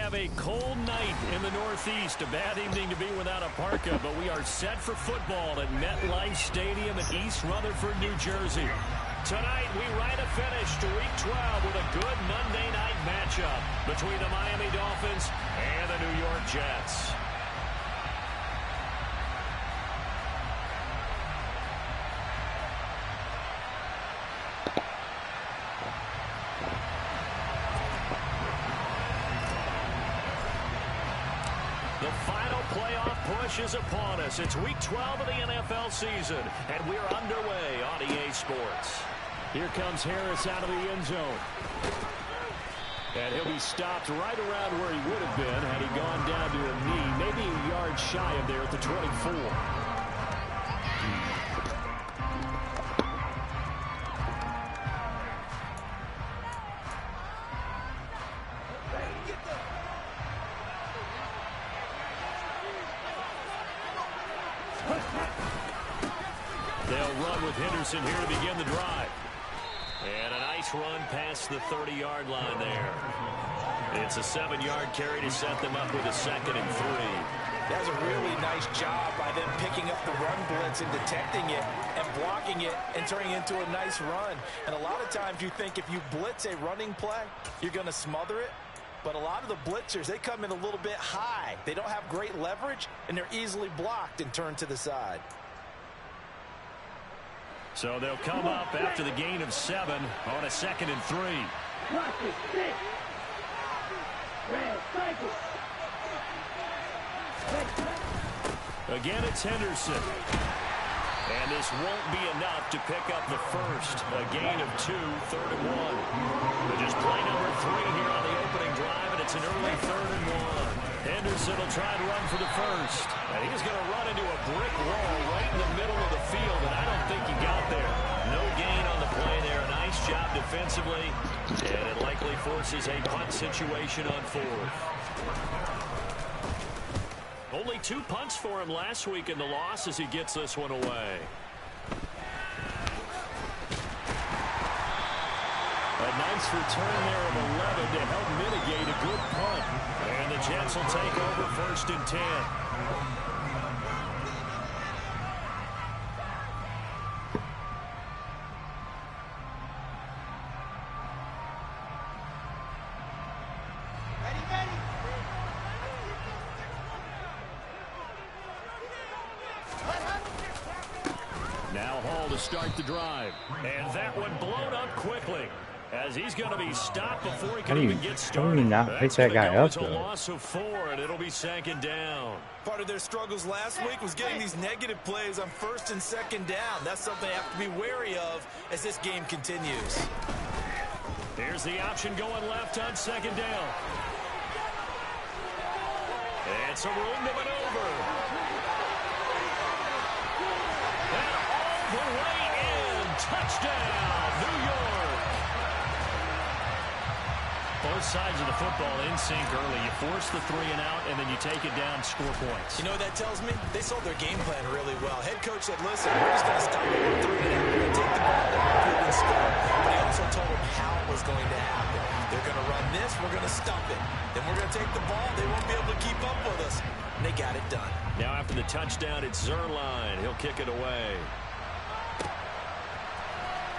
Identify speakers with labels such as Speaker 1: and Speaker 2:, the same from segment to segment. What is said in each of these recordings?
Speaker 1: have a cold night in the Northeast. A bad evening to be without a parka, but we are set for football at MetLife Stadium in East Rutherford, New Jersey. Tonight, we write a finish to Week 12 with a good Monday night matchup between the Miami Dolphins and the New York Jets. The final playoff push is upon us. It's Week 12 of the NFL season, and we're underway on EA Sports. Here comes Harris out of the end zone. And he'll be stopped right around where he would have been had he gone down to a knee, maybe a yard shy of there at the 24. They'll run with Henderson here to begin the drive. And a nice run past the 30-yard line there. It's a 7-yard carry to set them up with a 2nd and 3.
Speaker 2: That's a really nice job by them picking up the run blitz and detecting it and blocking it and turning it into a nice run. And a lot of times you think if you blitz a running play, you're going to smother it. But a lot of the blitzers, they come in a little bit high. They don't have great leverage, and they're easily blocked and turned to the side.
Speaker 1: So they'll come up after the gain of 7 on a 2nd and 3. Again, it's Henderson. And this won't be enough to pick up the first. A gain of 2, 3rd and 1. But just play number 3 here on the opening drive, and it's an early 3rd and 1. Henderson will try to run for the first. And he's going to run into a brick wall right in the middle of the field, and I don't think he got there. No gain on the play there. Nice job defensively, and it likely forces a punt situation on 4th. Only 2 punts for him last week in the loss as he gets this one away. A nice return there of 11 to help mitigate a good punt. And the Jets will take over 1st and 10. Now Hall to start the drive. And that one blown up quickly, as he's going to be stopped before he can even get started.
Speaker 3: How do you not pick that guy up,
Speaker 1: though? It's a loss of 4, and it'll be 2nd down.
Speaker 2: Part of their struggles last week was getting these negative plays on 1st and 2nd down. That's something they have to be wary of as this game continues.
Speaker 1: Here's the option going left on 2nd down. It's a room to maneuver. And all the way in. Touchdown, New York. Both sides of the football in sync early. You force the 3 and out, and then you take it down, score points.
Speaker 2: You know what that tells me? They sold their game plan really well. Head coach said, listen, we're just going to stop it with 3 and out. We're going to take the ball down and score. But he also told them how it was going to happen. They're going to run this. We're going to stop it. Then we're going to take the ball. They won't be able to keep up with us. And they got it done.
Speaker 1: Now after the touchdown, it's Zerline. He'll kick it away.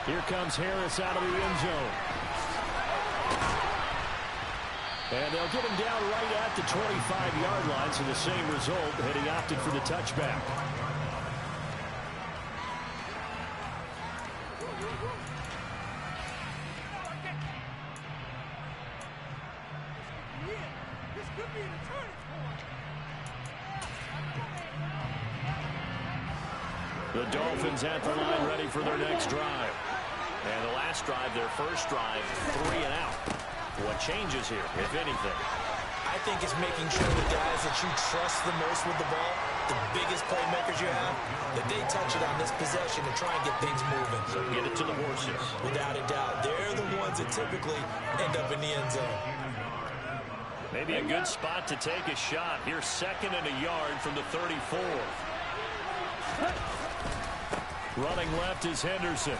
Speaker 1: Here comes Harris out of the end zone. And they'll get him down right at the 25-yard line, so the same result, had he opted for the touchback. The Dolphins at the line ready for their next drive. And the last drive, their first drive, 3 and out. What changes here, if anything?
Speaker 2: I think it's making sure the guys that you trust the most with the ball, the biggest playmakers you have, that they touch it on this possession to try and get things moving.
Speaker 1: So get it to the horses.
Speaker 2: Without a doubt. They're the ones that typically end up in the end zone.
Speaker 1: Maybe a good spot to take a shot. Here's 2nd and a yard from the 34. Running left is Henderson.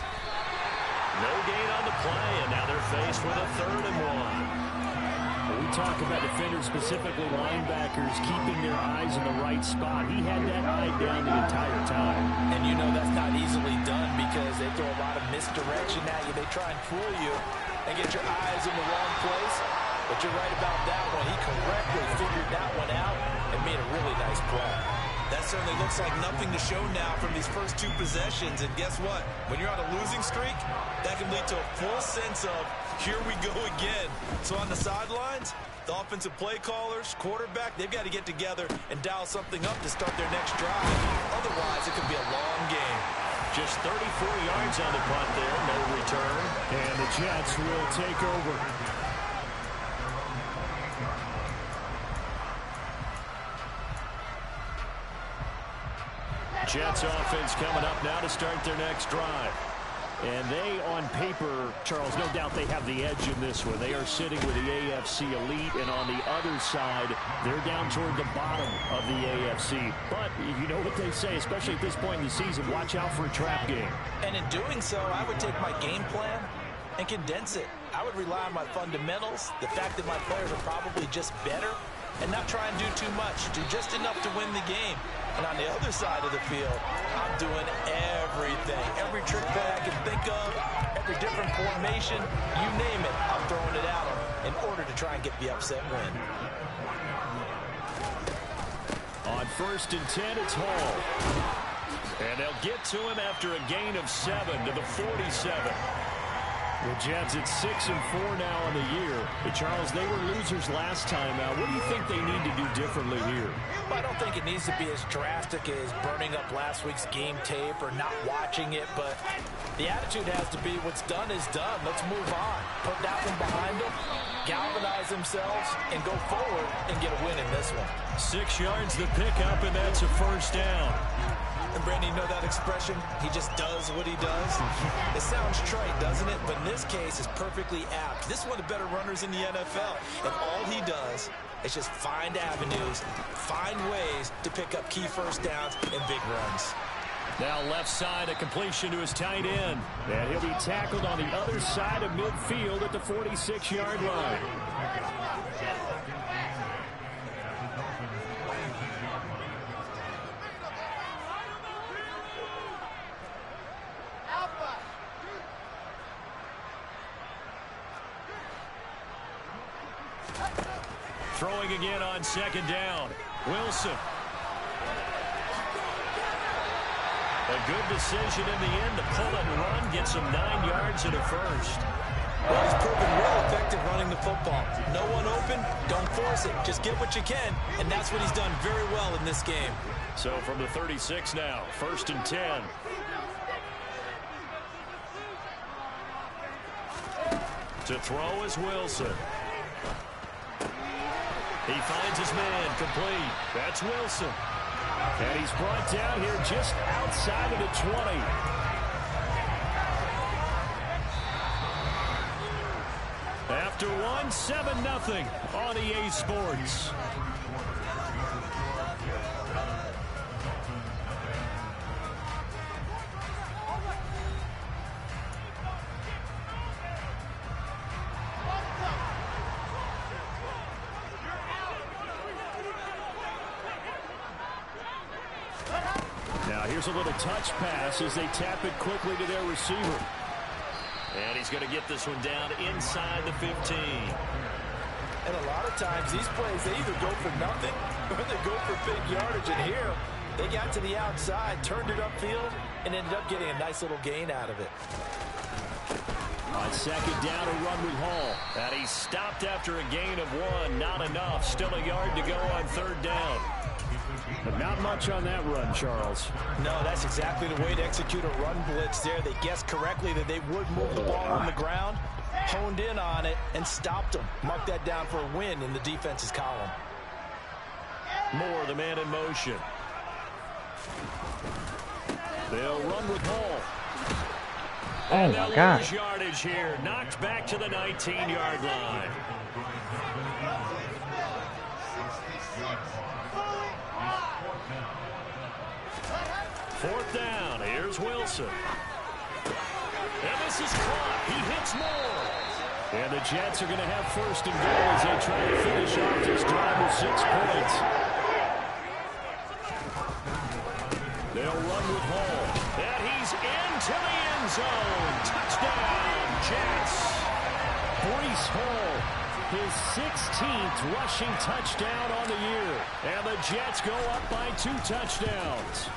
Speaker 1: No gain on the play, and now they're faced with a 3rd and 1. We talk about defenders, specifically linebackers, keeping their eyes in the right spot. He had that eye down the entire time.
Speaker 2: And you know that's not easily done because they throw a lot of misdirection at you. They try and fool you and get your eyes in the wrong place. But you're right about that one. He correctly figured that one out and made a really nice play.
Speaker 3: That certainly looks like nothing to show now from these first two possessions. And guess what? When you're on a losing streak, that can lead to a full sense of, here we go again. So on the sidelines, the offensive play callers, quarterback, they've got to get together and dial something up to start their next drive. Otherwise, it could be a long game.
Speaker 1: Just 34 yards on the punt there, no return. And the Jets will take over. Jets offense coming up now to start their next drive. And they, on paper, Charles, no doubt they have the edge in this one. They are sitting with the AFC elite, and on the other side, they're down toward the bottom of the AFC. But you know what they say, especially at this point in the season, watch out for a trap game.
Speaker 2: And in doing so, I would take my game plan and condense it. I would rely on my fundamentals, the fact that my players are probably just better, and not try and do too much. Do just enough to win the game. And on the other side of the field, I'm doing everything. Every trick play I can think of, every different formation, you name it, I'm throwing it at them in order to try and get the upset win.
Speaker 1: On 1st and 10, it's Hall. And they'll get to him after a gain of 7 to the 47. The Jets at 6-4 now on the year. But Charles, they were losers last time out. What do you think they need to do differently here?
Speaker 2: Well, I don't think it needs to be as drastic as burning up last week's game tape or not watching it, but the attitude has to be what's done is done. Let's move on. Put that one behind them, galvanize themselves, and go forward and get a win in this one.
Speaker 1: 6 yards to pick up, and that's a first down.
Speaker 2: And Brandon, you know that expression? He just does what he does. It sounds trite, doesn't it? But in this case, it's perfectly apt. This is one of the better runners in the NFL. And all he does is just find avenues, find ways to pick up key first downs and big runs.
Speaker 1: Now left side, a completion to his tight end. And he'll be tackled on the other side of midfield at the 46-yard line. Throwing again on 2nd down. Wilson. A good decision in the end to pull and run, get some 9 yards and a first.
Speaker 2: Well, he's proven real effective running the football. No one open, don't force it. Just get what you can, and that's what he's done very well in this game.
Speaker 1: So from the 36 now, 1st and 10. To throw is Wilson. He finds his man complete. That's Wilson. And he's brought down here just outside of the 20. After one, 7-0 on EA Sports. Here's a little touch pass as they tap it quickly to their receiver. And he's going to get this one down inside the 15.
Speaker 2: And a lot of times these plays, they either go for nothing or they go for big yardage. And here, they got to the outside, turned it upfield, and ended up getting a nice little gain out of it.
Speaker 1: On 2nd down, a run with Hall. And he's stopped after a gain of 1. Not enough. Still a yard to go on 3rd down. But not much on that run, Charles.
Speaker 2: No, that's exactly the way to execute a run blitz there. They guessed correctly that they would move the ball on the ground, honed in on it, and stopped them. Mark that down for a win in the defense's column.
Speaker 1: Moore, the man in motion. They'll run with Hall.
Speaker 4: Oh, my God.
Speaker 1: Yardage here. Knocked back to the 19-yard line. Fourth down. Here's Wilson. And this is caught. He hits Moore. And the Jets are going to have first and goal as they try to finish off this drive with 6 points. They'll run with Hall. And he's into the end zone. Touchdown, Jets. Breece Hall, his 16th rushing touchdown on the year. And the Jets go up by 2 touchdowns.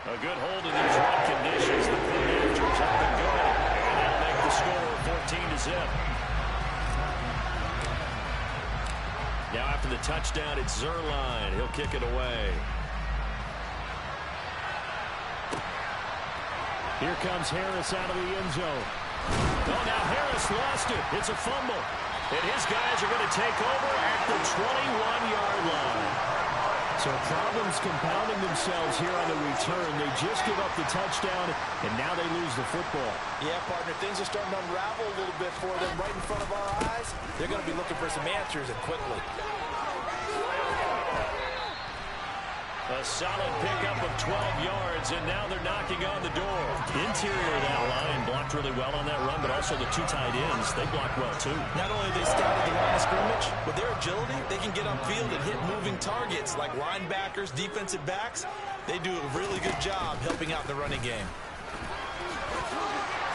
Speaker 1: A good hold in these run conditions. The Commanders up and going. And they'll make the score 14-0. Now after the touchdown, it's Zuerlein. He'll kick it away. Here comes Harris out of the end zone. Oh, now Harris lost it. It's a fumble. And his guys are going to take over at the 21-yard line. So problems compounding themselves here on the return. They just give up the touchdown, and now they lose the football.
Speaker 2: Yeah, partner, things are starting to unravel a little bit for them right in front of our eyes. They're going to be looking for some answers, and quickly.
Speaker 1: A solid pickup of 12 yards, and now they're knocking on the door. Interior of that line blocked really well on that run, but also the 2 tight ends, they blocked well too.
Speaker 2: Not only they scouted the line of scrimmage, with their agility, they can get upfield and hit moving targets like linebackers, defensive backs. They do a really good job helping out the running game.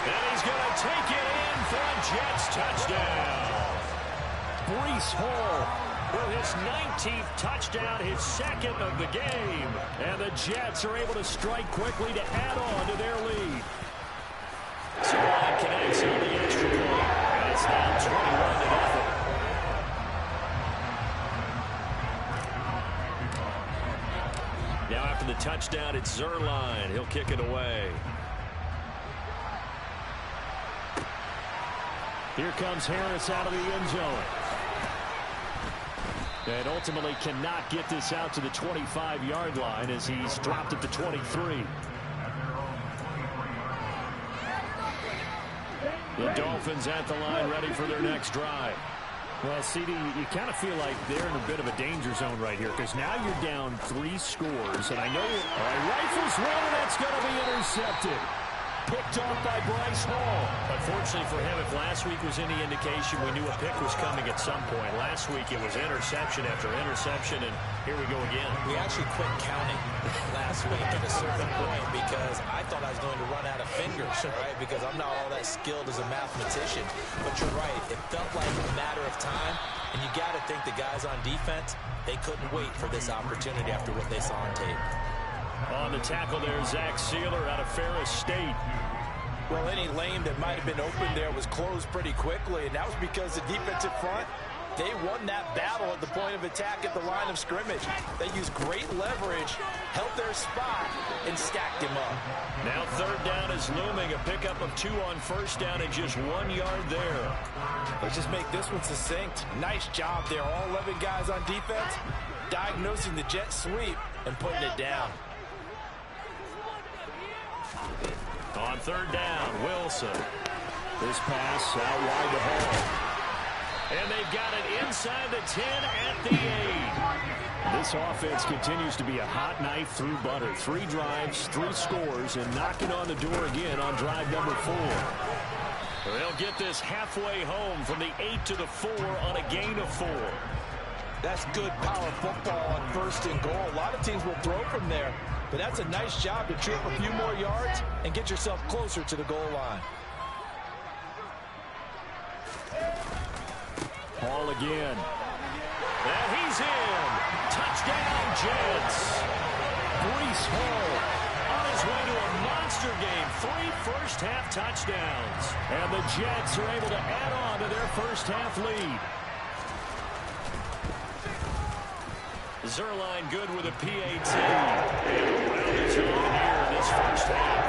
Speaker 1: And he's going to take it in for a Jets touchdown. Breece Hall with his 19th touchdown, his 2nd of the game. And the Jets are able to strike quickly to add on to their lead. Zuerlein connects on the extra point. And it's now 21-0. Now after the touchdown, it's Zuerlein. He'll kick it away. Here comes Harris out of the end zone. And ultimately cannot get this out to the 25-yard line as he's dropped at the 23. The Dolphins at the line ready for their next drive. Well, CD, you kind of feel like they're in a bit of a danger zone right here because now you're down 3 scores. And I know rifles one, and that's going to be intercepted. Picked off by Breece Hall. Unfortunately for him, if last week was any indication, we knew a pick was coming at some point. Last week it was interception after interception, and here we go again.
Speaker 2: We actually quit counting last week at a certain point because I thought I was going to run out of fingers, right? Because I'm not all that skilled as a mathematician. But you're right. It felt like a matter of time, and you got to think the guys on defense, they couldn't wait for this opportunity after what they saw on tape.
Speaker 1: On the tackle there, Zach Sealer out of Ferris State.
Speaker 2: Well, any lane that might have been open there was closed pretty quickly, and that was because the defensive front, they won that battle at the point of attack at the line of scrimmage. They used great leverage, held their spot, and stacked him up.
Speaker 1: Now 3rd down is looming, a pickup of 2 on 1st down and just 1 yard there.
Speaker 2: Let's just make this one succinct. Nice job there, all 11 guys on defense, diagnosing the jet sweep and putting it down.
Speaker 1: On 3rd down, Wilson. This pass out wide to Hall. And they've got it inside the 10 at the 8. This offense continues to be a hot knife through butter. 3 drives, 3 scores, and knocking on the door again on drive number 4. They'll get this halfway home from the 8 to the 4 on a gain of 4.
Speaker 2: That's good power football on 1st and goal. A lot of teams will throw from there. But that's a nice job to trip a few more yards and get yourself closer to the goal line.
Speaker 1: Hall again. And he's in. Touchdown, Jets. Breece Hall on his way to a monster game. 3 first-half touchdowns. And the Jets are able to add on to their first-half lead. Zuerlein good with a PAT. And well, he's on here in this first half.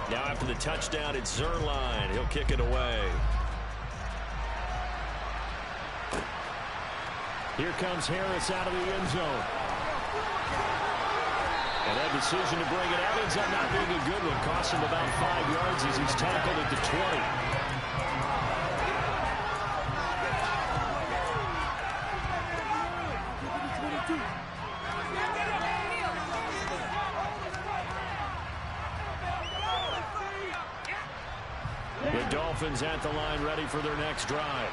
Speaker 1: Now after the touchdown, it's Zuerlein. He'll kick it away. Here comes Harris out of the end zone. And that decision to bring it out ends up not being a good one. Cost him about 5 yards as he's tackled at the 20. Dolphins at the line ready for their next drive.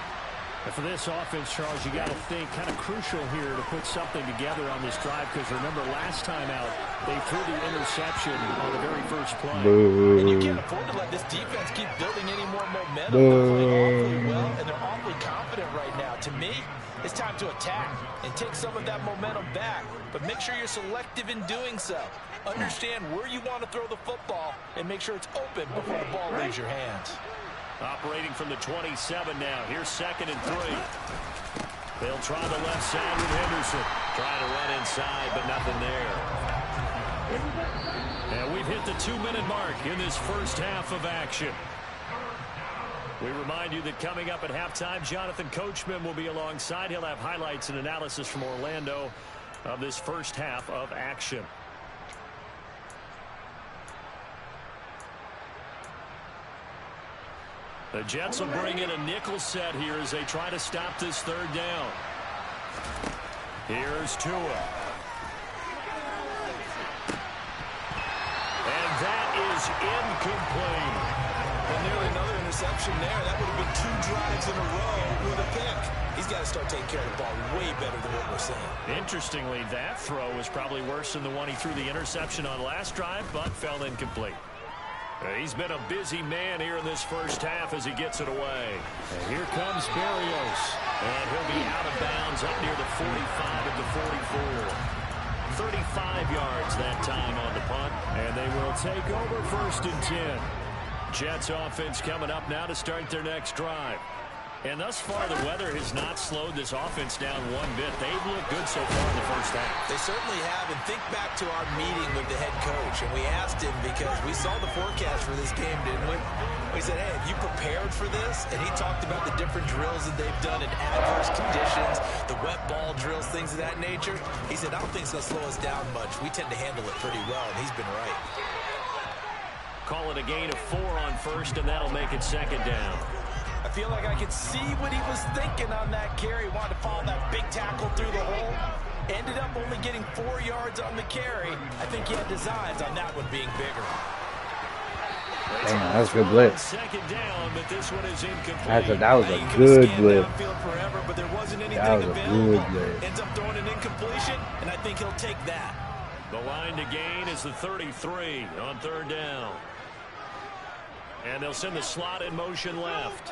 Speaker 5: And for this offense, Charles, you got to think kind of crucial here to put something together on this drive, because remember last time out they threw the interception on the very first play.
Speaker 2: And you can't afford to let this defense keep building any more momentum. They're playing awfully well, and they're awfully confident right now. To me, it's time to attack and take some of that momentum back, but make sure you're selective in doing so. Understand where you want to throw the football and make sure it's open before the ball leaves your hands.
Speaker 1: Operating from the 27 now. Here's 2nd and 3. They'll try the left side with Henderson. Trying to run inside, but nothing there. And we've hit the 2-minute mark in this first half of action. We remind you that coming up at halftime, Jonathan Coachman will be alongside. He'll have highlights and analysis from Orlando of this first half of action. The Jets will bring in a nickel set here as they try to stop this 3rd down. Here's Tua. And that is incomplete.
Speaker 2: Well, nearly another interception there. That would have been 2 drives in a row with a pick. He's got to start taking care of the ball way better than what we're seeing.
Speaker 1: Interestingly, that throw was probably worse than the one he threw the interception on last drive, but fell incomplete. He's been a busy man here in this first half as he gets it away.
Speaker 5: And here comes Berrios.
Speaker 1: And he'll be out of bounds up near the 45 at the 44. 35 yards that time on the punt.
Speaker 5: And they will take over 1st and 10.
Speaker 1: Jets offense coming up now to start their next drive. And thus far, the weather has not slowed this offense down one bit. They've looked good so far in the first half.
Speaker 2: They certainly have. And think back to our meeting with the head coach. And we asked him, because we saw the forecast for this game, didn't we? We said, hey, have you prepared for this? And he talked about the different drills that they've done in adverse conditions, the wet ball drills, things of that nature. He said, I don't think it's going to slow us down much. We tend to handle it pretty well, and he's been right.
Speaker 1: Call it a gain of 4 on 1st, and that'll make it 2nd down.
Speaker 2: I feel like I could see what he was thinking on that carry. Wanted to follow that big tackle through the hole. Ended up only getting 4 yards on the carry. I think he had designs on that one being bigger.
Speaker 4: Damn, that was a good blitz.
Speaker 1: 2nd down, but this one is incomplete.
Speaker 4: That was a good blitz.
Speaker 2: Forever, but there wasn't anything
Speaker 4: That was a good blitz.
Speaker 2: Ends up throwing an incompletion, and I think he'll take that.
Speaker 1: The line to gain is the 33 on 3rd down. And they'll send the slot in motion left.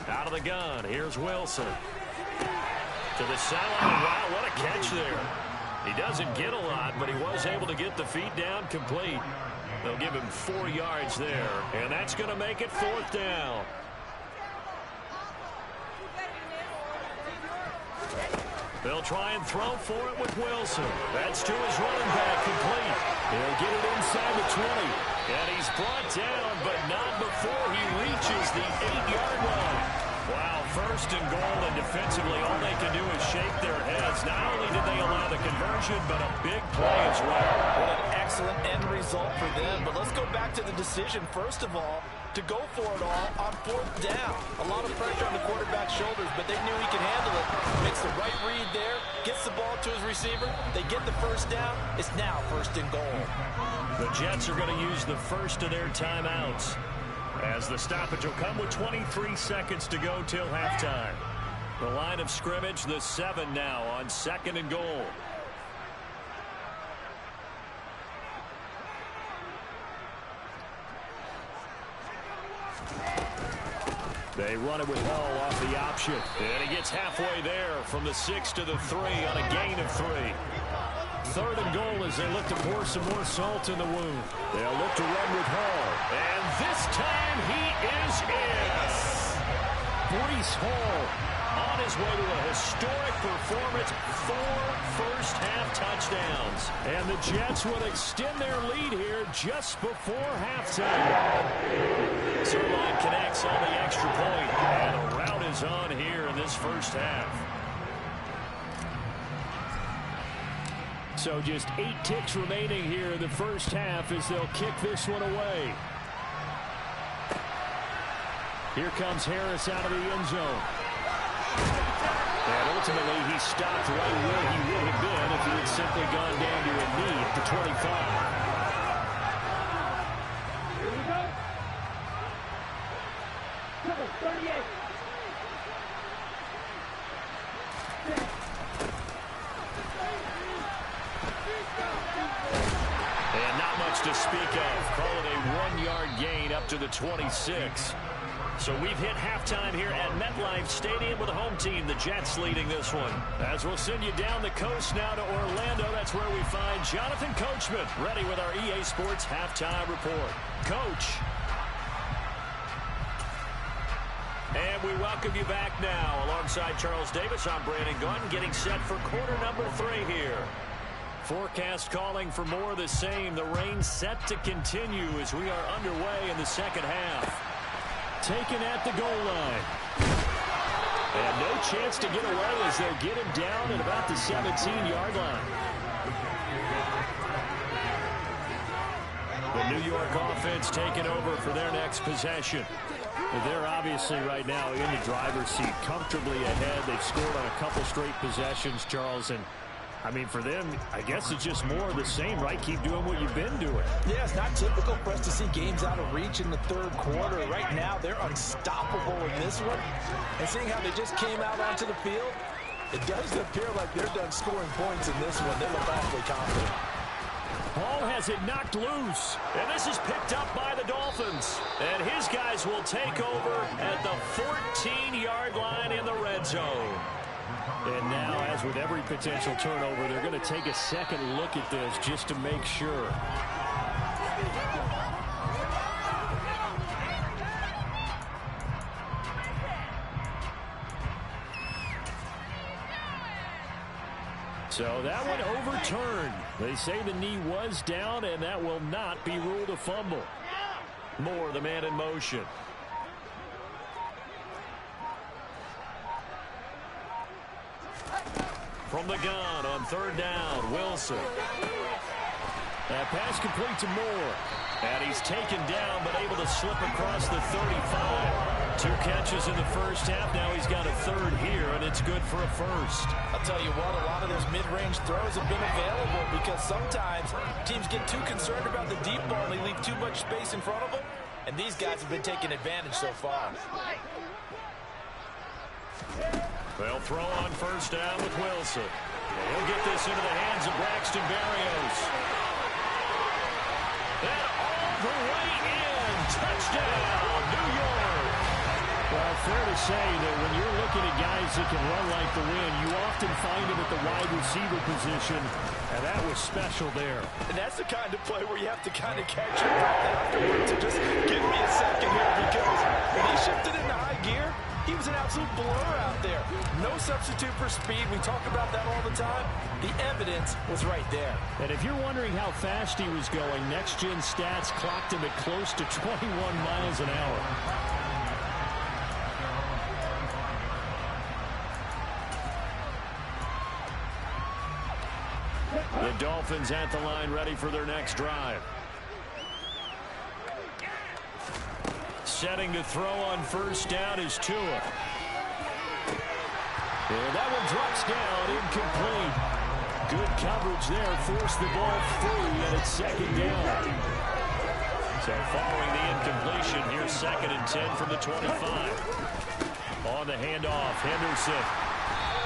Speaker 1: Out of the gun, here's Wilson. To the sideline. Wow, what a catch there. He doesn't get a lot, but he was able to get the feet down complete. They'll give him 4 yards there, and that's going to make it 4th down. They'll try and throw for it with Wilson. That's to his running back, complete. He'll get it inside the 20. And he's brought down, but not before he reaches the 8-yard line. Wow, 1st and goal, and defensively all they can do is shake their heads. Not only did they allow the conversion, but a big play as well.
Speaker 2: What an excellent end result for them. But let's go back to the decision, first of all, to go for it all on 4th down. A lot of pressure on the quarterback's shoulders, but they knew he could handle it. Makes the right read there, gets the ball to his receiver. They get the 1st down. It's now 1st and goal.
Speaker 1: The Jets are going to use the first of their timeouts, as the stoppage will come with 23 seconds to go till halftime. The line of scrimmage, the 7 now on 2nd and goal. They run it with Hall off the option. And he gets halfway there from the 6 to the 3 on a gain of 3. 3rd and goal as they look to pour some more salt in the wound. They'll look to run with Hall. And this time he is in. Breece Hall on his way to a historic performance. 4 first-half touchdowns. And the Jets would extend their lead here just before halftime. Zerline connects on the extra point, and a rout is on here in this first half.
Speaker 5: So just 8 ticks remaining here in the first half as they'll kick this one away. Here comes Harris out of the end zone. And ultimately he stopped right where he would have been if he had simply gone down to a knee at the 25.
Speaker 1: And not much to speak of. Call it a 1-yard gain up to the 26. So we've hit halftime here at MetLife Stadium with the home team, the Jets, leading this one. As we'll send you down the coast now to Orlando, that's where we find Jonathan Coachman, ready with our EA Sports halftime report. Coach. And we welcome you back now. Alongside Charles Davis, I'm Brandon Gaudin, getting set for quarter number 3 here. Forecast calling for more of the same. The rain set to continue as we are underway in the second half. Taken at the goal line. And no chance to get away as they'll get him down at about the 17-yard line. The New York offense taking over for their next possession. They're obviously right now in the driver's seat, comfortably ahead. They've scored on a couple straight possessions, Charles, and I mean, for them, I guess it's just more of the same, right? Keep doing what you've been doing.
Speaker 2: Yeah, it's not typical for us to see games out of reach in the third quarter. Right now, they're unstoppable in this one. And seeing how they just came out onto the field, it does appear like they're done scoring points in this one. They look awfully confident.
Speaker 1: Ball has it knocked loose. And this is picked up by the Dolphins. And his guys will take over at the 14-yard line in the red zone. And now, as with every potential turnover, they're going to take a second look at this just to make sure. So that one overturned. They say the knee was down, and that will not be ruled a fumble. Moore, the man in motion. From the gun on third down, Wilson. That pass complete to Moore. And he's taken down, but able to slip across the 35. 2 catches in the first half. Now he's got a third here, and it's good for a first.
Speaker 2: I'll tell you what, a lot of those mid-range throws have been available because sometimes teams get too concerned about the deep ball and they leave too much space in front of them. And these guys have been taking advantage so far.
Speaker 1: They'll throw on first down with Wilson. And he'll get this into the hands of Braxton Berrios. And all the way in. Touchdown, New York.
Speaker 5: Well, fair to say that when you're looking at guys that can run like the wind, you often find them at the wide receiver position, and that was special there.
Speaker 2: And that's the kind of play where you have to kind of catch your breath afterwards. So just give me a second here because when he shifted into high gear, he was an absolute blur out there. No substitute for speed. We talk about that all the time. The evidence was right there.
Speaker 5: And if you're wondering how fast he was going, next-gen stats clocked him at close to 21 miles an hour.
Speaker 1: The Dolphins at the line, ready for their next drive. Setting to throw on first down is Tua. And that one drops down, incomplete. Good coverage there, forced the ball free, and it's second down. So following the incompletion, here's 2nd and 10 from the 25. On the handoff, Henderson.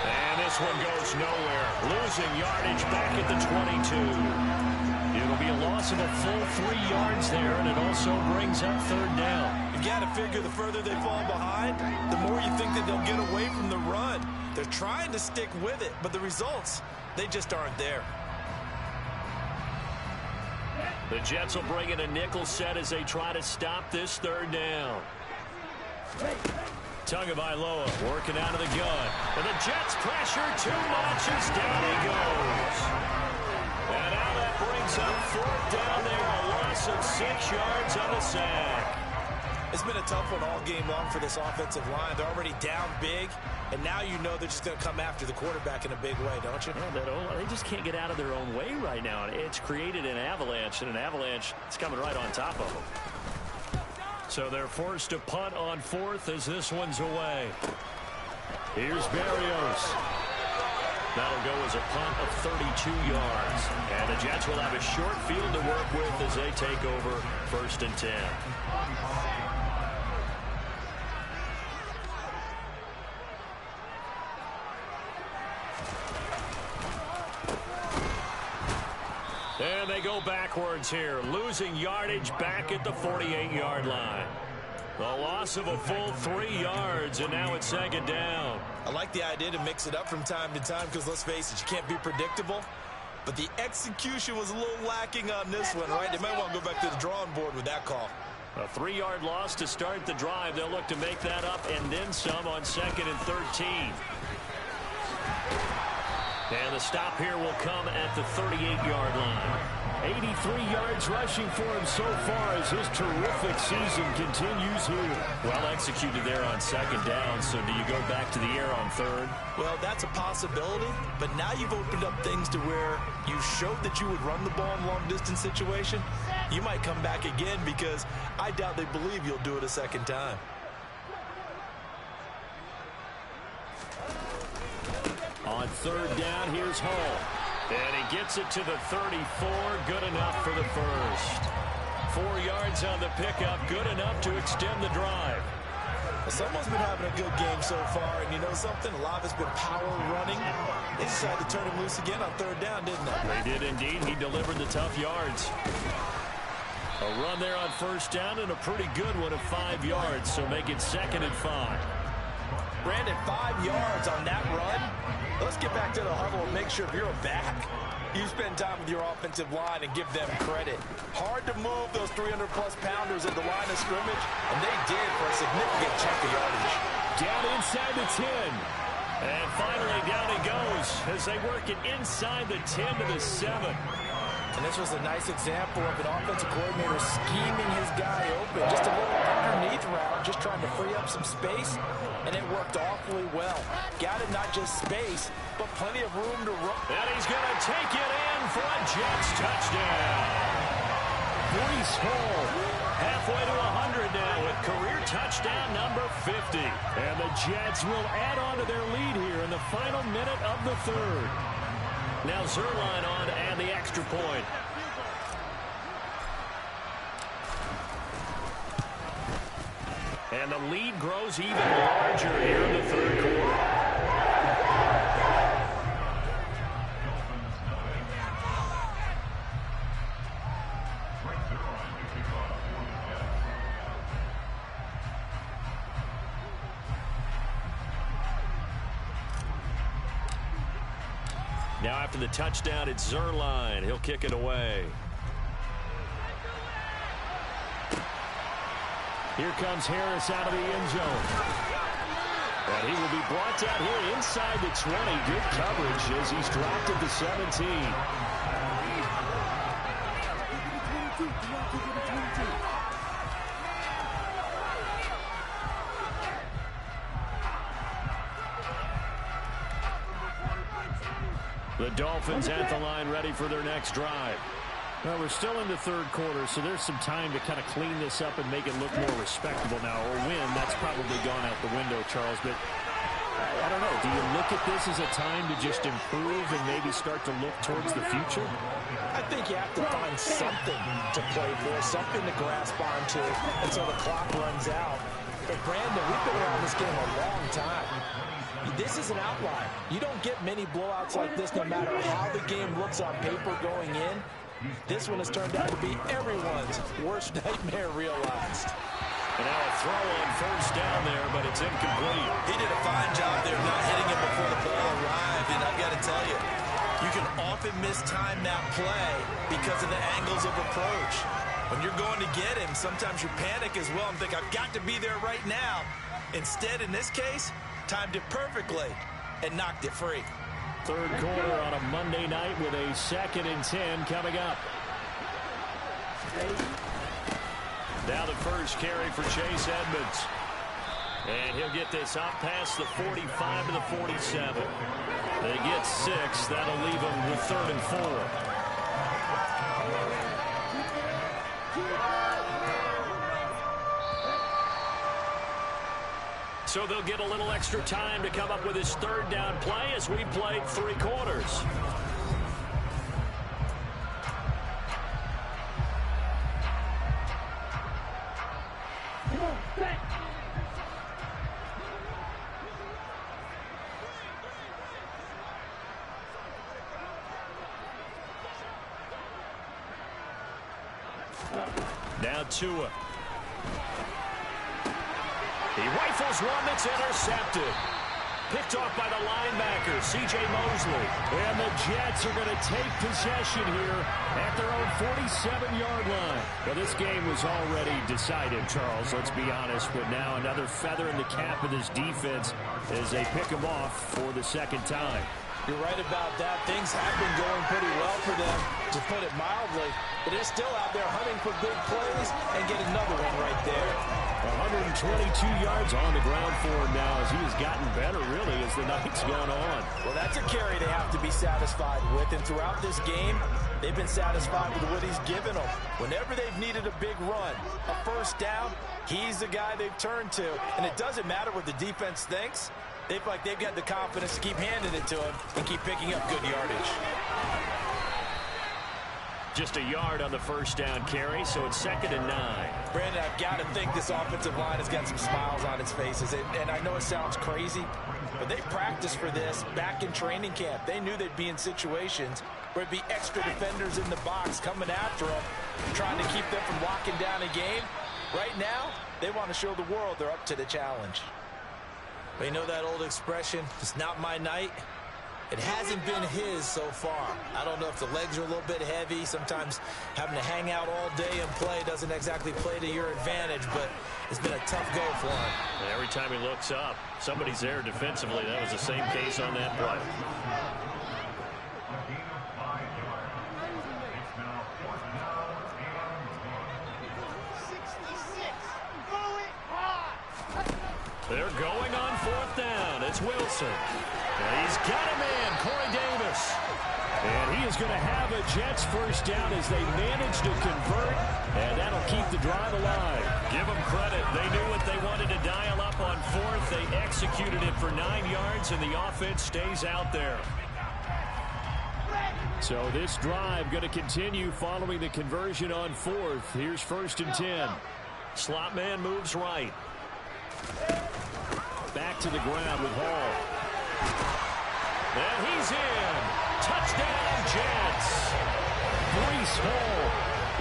Speaker 1: And this one goes nowhere. Losing yardage back at the 22. It'll be a loss of a full 3 yards there, and it also brings up third down.
Speaker 3: You got to figure the further they fall behind, the more you think that they'll get away from the run. They're trying to stick with it, but the results, they just aren't there.
Speaker 1: The Jets will bring in a nickel set as they try to stop this third down. Tagovailoa working out of the gun. And the Jets pressure too much as down he goes. And now that brings up fourth down there. A loss of 6 yards on the sack.
Speaker 2: It's been a tough one all game long for this offensive line. They're already down big, and now you know they're just going to come after the quarterback in a big way, don't you?
Speaker 1: Yeah, they just can't get out of their own way right now. It's created an avalanche, and an avalanche is coming right on top of them. So they're forced to punt on fourth as this one's away. Here's Berrios. That'll go as a punt of 32 yards. And the Jets will have a short field to work with as they take over 1st and 10. And they go backwards here, losing yardage back at the 48-yard line. The loss of a full 3 yards, and now it's 2nd down.
Speaker 3: I like the idea to mix it up from time to time because, let's face it, you can't be predictable. But the execution was a little lacking on this one, right? They might want to go back to the drawing board with that call.
Speaker 1: A 3-yard loss to start the drive. They'll look to make that up and then some on 2nd and 13. And the stop here will come at the 38-yard line.
Speaker 5: 83 yards rushing for him so far as his terrific season continues here.
Speaker 1: Well executed there on 2nd down, so do you go back to the air on 3rd?
Speaker 3: Well, that's a possibility, but now you've opened up things to where you showed that you would run the ball in long-distance situation. You might come back again because I doubt they believe you'll do it a 2nd time.
Speaker 5: On 3rd down, here's Hall.
Speaker 1: And he gets it to the 34, good enough for the first. 4 yards on the pickup, good enough to extend the drive.
Speaker 3: Well, someone's been having a good game so far, and you know something? A lot of it's been power running. They decided to turn him loose again on 3rd down, didn't they?
Speaker 1: They did indeed. He delivered the tough yards. A run there on 1st down and a pretty good one of 5 yards, so make it 2nd and 5.
Speaker 2: Brandon, 5 yards on that run. Let's get back to the huddle and make sure if you're a back, you spend time with your offensive line and give them credit. Hard to move those 300-plus pounders at the line of scrimmage, and they did for a significant chunk of yardage.
Speaker 5: Down inside the 10.
Speaker 1: And finally down he goes as they work it inside the 10 to the 7.
Speaker 2: And this was a nice example of an offensive coordinator scheming his guy open. Just a little underneath route, just trying to free up some space, and it worked awfully well. Got him not just space, but plenty of room to run.
Speaker 1: And he's going to take it in for a Jets touchdown.
Speaker 5: Breece Hall
Speaker 1: Halfway to 100 now with career touchdown number 50.
Speaker 5: And the Jets will add on to their lead here in the final minute of the 3rd.
Speaker 1: Now Zerline on and the extra point. And the lead grows even larger here in the 3rd quarter. Now after the touchdown, it's Zerline. He'll kick it away.
Speaker 5: Here comes Harris out of the end zone. And he will be brought down here inside the 20. Good coverage as he's dropped at the 17.
Speaker 1: The Dolphins at the line ready for their next drive.
Speaker 5: Well, we're still in the 3rd quarter, so there's some time to kind of clean this up and make it look more respectable now. Or win, that's probably gone out the window, Charles. But I don't know. Do you look at this as a time to just improve and maybe start to look towards the future?
Speaker 2: I think you have to find something to play for, something to grasp onto until the clock runs out. But, Brandon, we've been around this game a long time. This is an outlier. You don't get many blowouts like this no matter how the game looks on paper going in. This one has turned out to be everyone's worst nightmare realized.
Speaker 1: And now a throw on 1st down there, but it's incomplete.
Speaker 3: He did a fine job there not hitting him before the ball arrived, and I've got to tell you, you can often mistime that play because of the angles of approach. When you're going to get him, sometimes you panic as well and think, I've got to be there right now. Instead, in this case, timed it perfectly and knocked it free.
Speaker 5: 3rd quarter on a Monday night with a 2nd and 10 coming up.
Speaker 1: Now the first carry for Chase Edmonds. And he'll get this up past the 45 to the 47. They get 6. That'll leave them with 3rd and 4. So they'll get a little extra time to come up with his 3rd down play as we played 3 quarters. Tua. He rifles one that's intercepted. Picked off by the linebacker, C.J. Mosley.
Speaker 5: And the Jets are going to take possession here at their own 47-yard line. Well, this game was already decided, Charles, let's be honest. But now another feather in the cap of this defense as they pick them off for the second time.
Speaker 2: You're right about that. Things have been going pretty well for them, to put it mildly. But they're still out there hunting for big plays and get another one right there.
Speaker 5: 122 yards on the ground for him now as he has gotten better, really, as the night's gone on.
Speaker 2: Well, that's a carry they have to be satisfied with. And throughout this game, they've been satisfied with what he's given them. Whenever they've needed a big run, a first down, he's the guy they've turned to. And it doesn't matter what the defense thinks. They feel like they've got the confidence to keep handing it to him and keep picking up good yardage.
Speaker 1: Just a yard on the first down carry, so it's 2nd and 9.
Speaker 2: Brandon, I've got to think this offensive line has got some smiles on its faces. And I know it sounds crazy, but they practiced for this back in training camp. They knew they'd be in situations where it'd be extra defenders in the box coming after them, trying to keep them from locking down a game. Right now, they want to show the world they're up to the challenge.
Speaker 3: But you know that old expression, it's not my night? It hasn't been his so far. I don't know if the legs are a little bit heavy. Sometimes having to hang out all day and play doesn't exactly play to your advantage, but it's been a tough go for him.
Speaker 1: And every time he looks up, somebody's there defensively. That was the same case on that play. They're going on 4th down. It's Wilson. And he's got a man, Corey Davis.
Speaker 5: And he is going to have a Jets first down as they manage to convert, and that'll keep the drive alive.
Speaker 1: Give them credit. They knew what they wanted to dial up on 4th. They executed it for 9 yards, and the offense stays out there.
Speaker 5: So this drive going to continue following the conversion on 4th. Here's 1st and 10.
Speaker 1: Slot man moves right.
Speaker 5: Back to the ground with Hall.
Speaker 1: And he's in. Touchdown, Jets.
Speaker 5: Breece Hall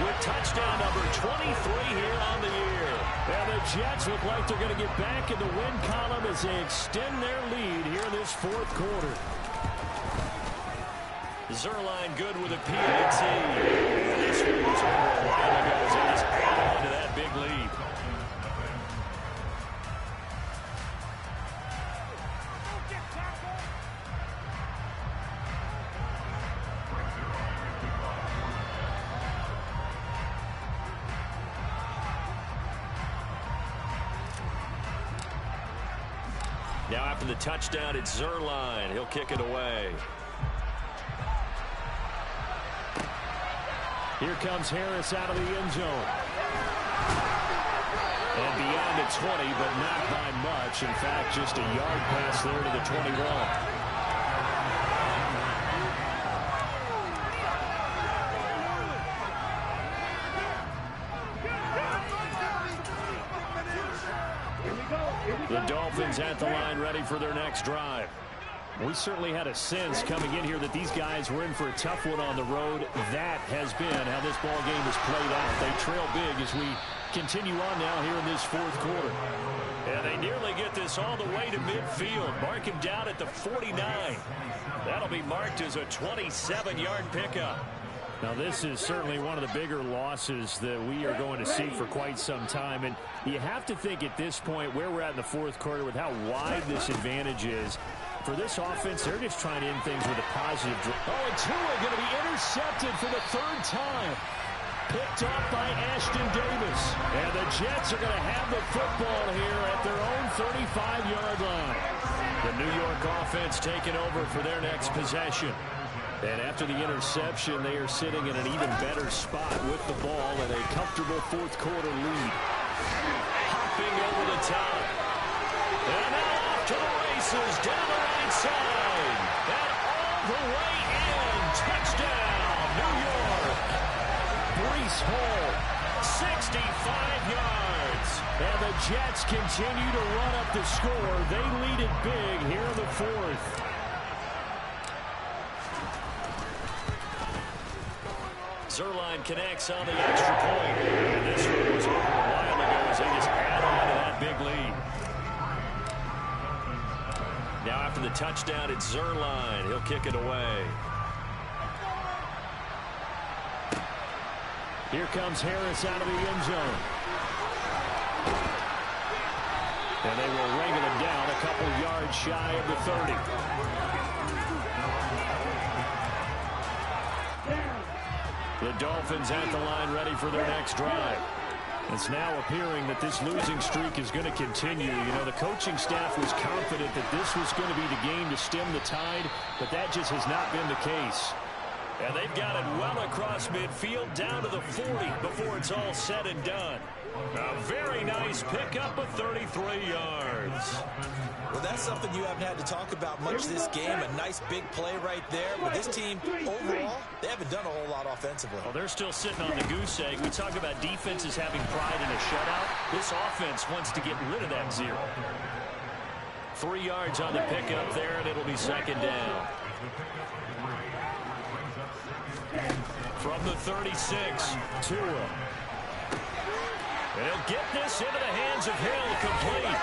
Speaker 1: with touchdown number 23 here on the year.
Speaker 5: And the Jets look like they're going to get back in the win column as they extend their lead here in this 4th quarter.
Speaker 1: Zerline good with a PAT. And this one was over a while ago as they just added on to that big lead. Now after the touchdown, it's Zerline. He'll kick it away.
Speaker 5: Here comes Harris out of the end zone. And beyond the 20, but not by much. In fact, just a yard pass there to the 21. The Dolphins at the line ready for their next drive. We certainly had a sense coming in here that these guys were in for a tough one on the road. That has been how this ball game has played out. They trail big as we continue on now here in this 4th quarter.
Speaker 1: And they nearly get this all the way to midfield. Mark him down at the 49. That'll be marked as a 27-yard pickup.
Speaker 5: Now, this is certainly one of the bigger losses that we are going to see for quite some time. And you have to think at this point where we're at in the 4th quarter with how wide this advantage is. For this offense, they're just trying to end things with a positive. Oh, and Tua going to be intercepted for the 3rd time. Picked off by Ashton Davis. And the Jets are going to have the football here at their own 35-yard line.
Speaker 1: The New York offense taking over for their next possession.
Speaker 5: And after the interception, they are sitting in an even better spot with the ball and a comfortable 4th quarter lead.
Speaker 1: Hopping over the top. And now off to the races down the right side. And all the way in. Touchdown, New York.
Speaker 5: Breece Hall,
Speaker 1: 65 yards.
Speaker 5: And the Jets continue to run up the score. They lead it big here in the 4th.
Speaker 1: Zuerlein connects on the extra point. And this one was over a while ago as they just add on to that big lead. Now after the touchdown, it's Zuerlein. He'll kick it away.
Speaker 5: Here comes Harris out of the end zone. And they will wrangle him down a couple yards shy of the 30. The Dolphins at the line ready for their next drive. It's now appearing that this losing streak is going to continue. You know, the coaching staff was confident that this was going to be the game to stem the tide, but that just has not been the case.
Speaker 1: And they've got it well across midfield down to the 40 before it's all said and done. A very nice pickup of 33 yards.
Speaker 2: Well, that's something you haven't had to talk about much this game. A nice big play right there. But this team, overall, they haven't done a whole lot offensively.
Speaker 1: Well, they're still sitting on the goose egg. We talk about defenses having pride in a shutout. This offense wants to get rid of that 0. 3 yards on the pickup there, and it'll be second down. From the 36, Tua. He'll get this into the hands of Hill, complete.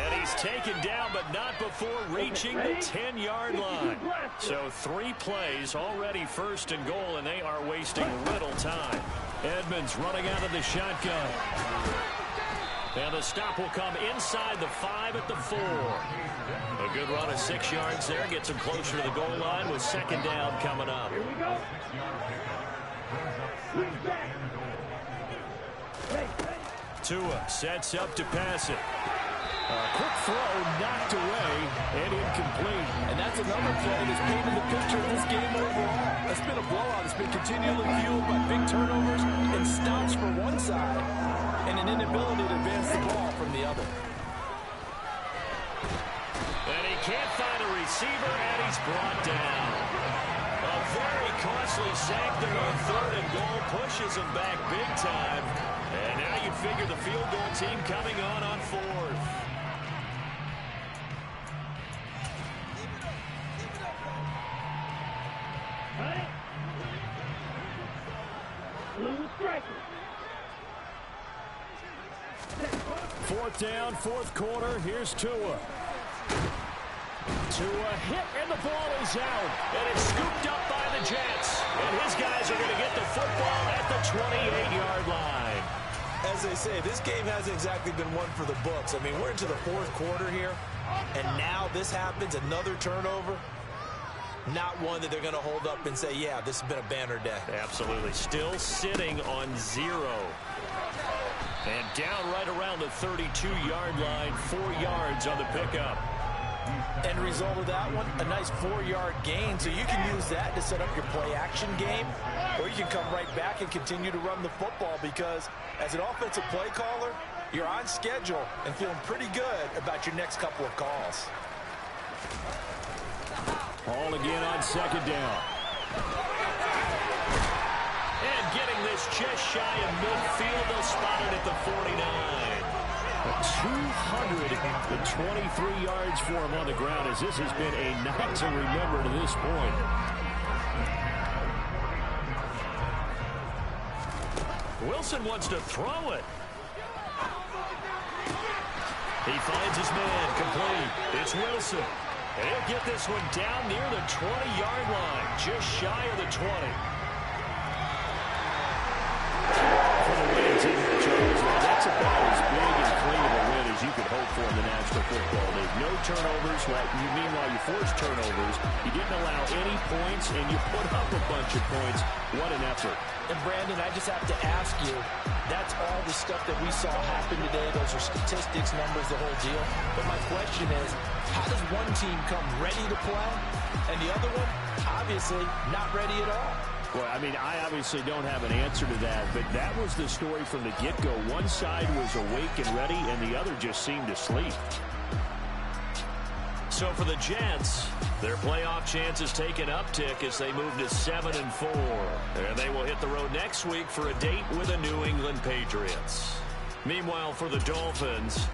Speaker 1: And he's taken down, but not before reaching the 10-yard line. So 3 plays, already first and goal, and they are wasting little time. Edmonds running out of the shotgun. And the stop will come inside the 5 at the 4. A good run of 6 yards there. Gets him closer to the goal line with second down coming up. Here we go. Tua sets up to pass it.
Speaker 5: A quick throw knocked away and incomplete.
Speaker 2: And that's another play that's painted the picture of this game overall. It's been a blowout. It's been continually fueled by big turnovers and stops for one side and an inability to advance the ball from the other.
Speaker 1: And he can't find a receiver, and he's brought down. A very costly sack there on 3rd and goal pushes him back big time. And now you figure the field goal team coming on 4th.
Speaker 5: Fourth down, 4th quarter. Here's Tua. Tua hit, and the ball is out.
Speaker 1: And it's scooped up by the Jets. And his guys are going to get the football at the 28-yard line.
Speaker 2: As they say, this game hasn't exactly been one for the books. I mean, we're into the 4th quarter here, and now this happens, another turnover. Not one that they're going to hold up and say, yeah, this has been a banner day.
Speaker 1: Absolutely. Still sitting on 0. And down right around the 32-yard line, 4 yards on the pickup.
Speaker 2: End result of that one, a nice 4-yard gain. So you can use that to set up your play-action game, or you can come right back and continue to run the football because as an offensive play caller, you're on schedule and feeling pretty good about your next couple of calls.
Speaker 5: Ball again on second down.
Speaker 1: And getting this just shy of midfield, they'll spot it at the 49.
Speaker 5: 223 yards for him on the ground as this has been a night to remember to this point.
Speaker 1: Wilson wants to throw it. He finds his man, complete. It's Wilson. And he'll get this one down near the 20-yard line, just shy of the 20.
Speaker 5: For the win, team Charles, that's about as big and clean of a win as you could hope for in the National Football League. No turnovers. Meanwhile, you forced turnovers. You didn't allow any points, and you put up a bunch of points. What an effort.
Speaker 2: And, Brandon, I just have to ask you, that's all the stuff that we saw happen today. Those are statistics, numbers, the whole deal. But my question is, how does one team come ready to play, and the other one, obviously, not ready at all?
Speaker 5: Well, I mean, I obviously don't have an answer to that, but that was the story from the get-go. One side was awake and ready, and the other just seemed to sleep.
Speaker 1: So for the Jets, their playoff chances take an uptick as they move to 7-4. And they will hit the road next week for a date with the New England Patriots. Meanwhile, for the Dolphins,